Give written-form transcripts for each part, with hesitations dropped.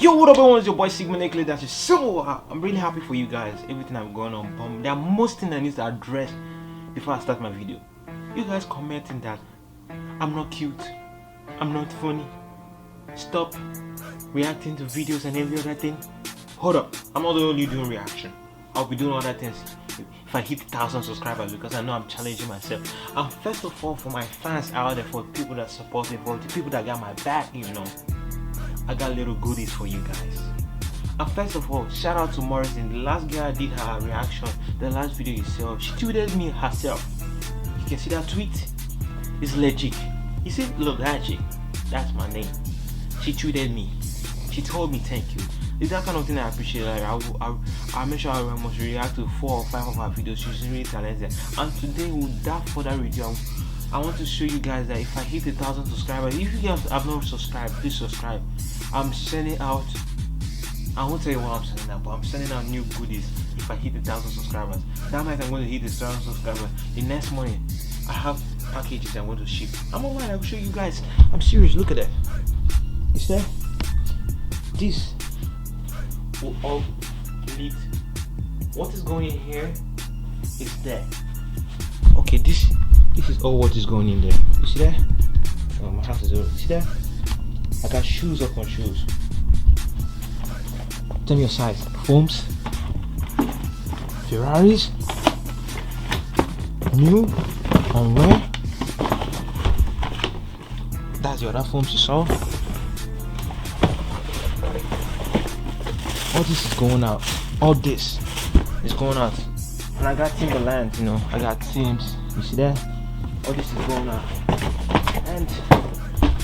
Yo, what up everyone, it's your boy Sigma Nicholas. That's just so I'm really happy for you guys, everything I've gone on. There are most things I need to address before I start my video. You guys commenting that I'm not cute, I'm not funny, stop reacting to videos and every other thing. Hold up, I'm not only doing reaction, I'll be doing other things if I hit 1,000 subscribers, because I know I'm challenging myself. And first of all, for my fans out there, for people that support me, for the people that got my back, you know, I got little goodies for you guys. And first of all, shout out to Morrison. The last girl I did her reaction, the last video you saw, she tweeted me herself. You can see that tweet? It's legit. You see, look, that chick, that's my name. She tweeted me. She told me thank you. It's that kind of thing I appreciate. Like I make sure I must react to 4 or 5 of her videos. She's really talented. And today, without further ado, I want to show you guys that if I hit 1,000 subscribers, if you guys have not subscribed, please subscribe. I'm sending out, I won't tell you what I'm sending out, but I'm sending out new goodies if I hit 1,000 subscribers. That night I'm going to hit 1,000 subscribers. The next morning, I have packages I'm going to ship. I'm online, I will show you guys. I'm serious, look at that. Is there? This will all delete. What is going in here is there. Okay, this is all what is going in there. You see that? Oh, my house is over. You see that? I got shoes up on shoes. Tell me your size. Foams, Ferraris, new on where? That's the other foams you saw. All this is going out. All this is going out. And I got Timberland, you know. I got Timbs. You see that? All this is going out. And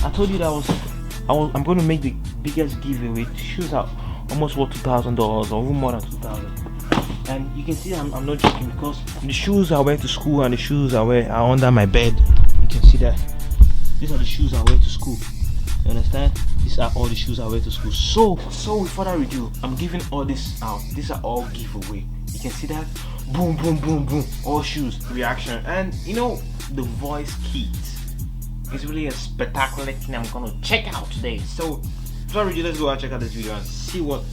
I told you that I'm going to make the biggest giveaway. The shoes are almost worth $2,000 or even more than 2,000. And you can see I'm not joking, because the shoes I wear to school and the shoes I wear are under my bed. You can see that. These are the shoes I wear to school. You understand? These are all the shoes I wear to school. So with further ado, I'm giving all this out. These are all giveaway. You can see that. Boom, boom, boom, boom. All shoes, reaction. And you know, the voice kit is really a spectacular thing I'm gonna check out today. So without ado, let's go and check out this video and see what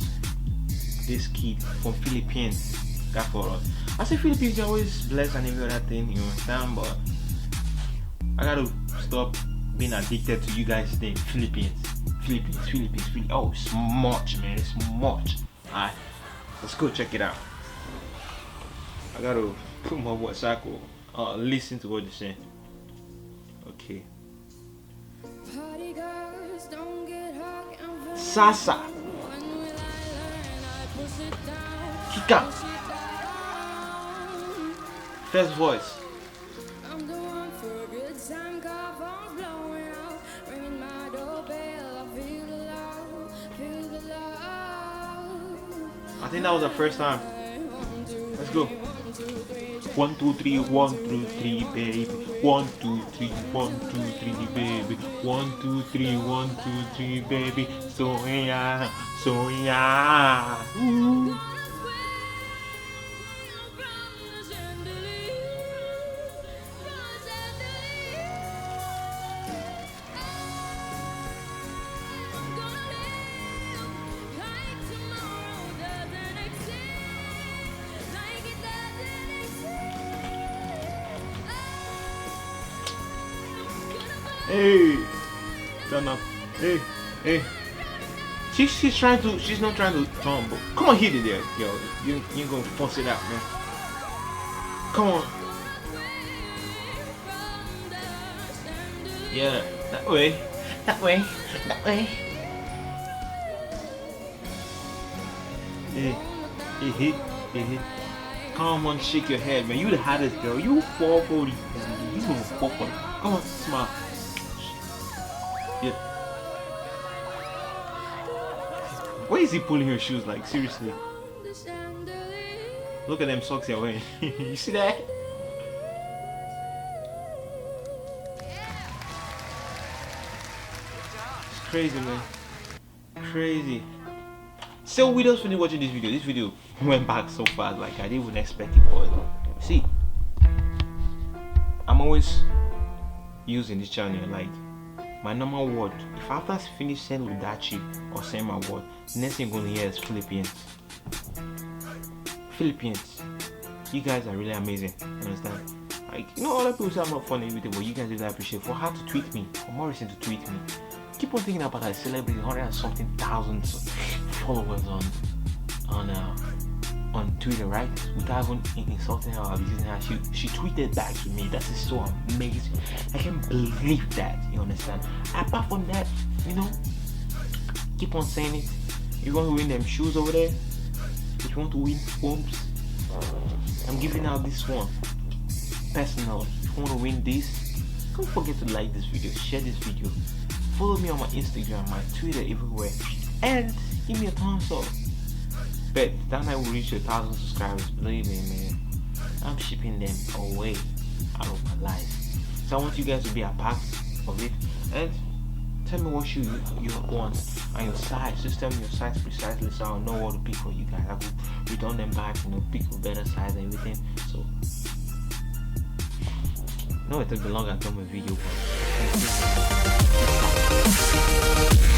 this kid from Philippines got for us. I say Philippines are always blessed and every other thing, you understand, but I gotta stop being addicted to you guys saying Philippines. Oh, it's much, man, it's much. Alright, let's go check it out. I gotta put my WhatsApp or listen to what they're saying. Okay. Sasa Kika. First voice. I think that was the first time. Let's go. 1 2 3 1 2 3 baby. 1 2 3 1 2 3 baby. 1 2 3 1 2 3 baby. So yeah. Ooh. Hey, turn up. Hey. She's not trying to tumble. Come on, hit it there, yo. You ain't gonna force it out, man. Come on. Yeah, that way. Hey. Come on, shake your head, man. You the hottest girl. You 440. You 440. Come on, smile. Yeah. Why is he pulling your shoes like? Seriously. Look at them socks you're wearing. You see that? It's crazy, man. Crazy. So we just finished watching this video. This video went back so fast, like I didn't even expect it, but see, I'm always using this channel like my normal word. If after I finish send with that chip or send my word, the next thing you're gonna hear is Philippines. Philippines. You guys are really amazing. Understand? Like, you know, other people say I'm not funny with it, but you guys really appreciate for her to tweet me, for Morrison to tweet me. Keep on thinking about that celebrity, 100 and something thousands followers on Twitter, right? Without even insulting her or abusing her, she tweeted back to me. That is so amazing. I can't believe that. You understand? Apart from that, you know, keep on saying it. You want to win them shoes over there? If you want to win homes, I'm giving out this one. Personal. If you want to win this, don't forget to like this video, share this video, follow me on my Instagram, my Twitter, everywhere, and give me a thumbs up. Bet that night we'll reach 1,000 subscribers. Believe me, man. I'm shipping them away out of my life. So I want you guys to be a part of it, and tell me what shoe you want on your size. Just tell me your size precisely, so I'll know what to pick for you guys. I will return them back, you know, pick a better size and everything. So no, it took me long to film a video, but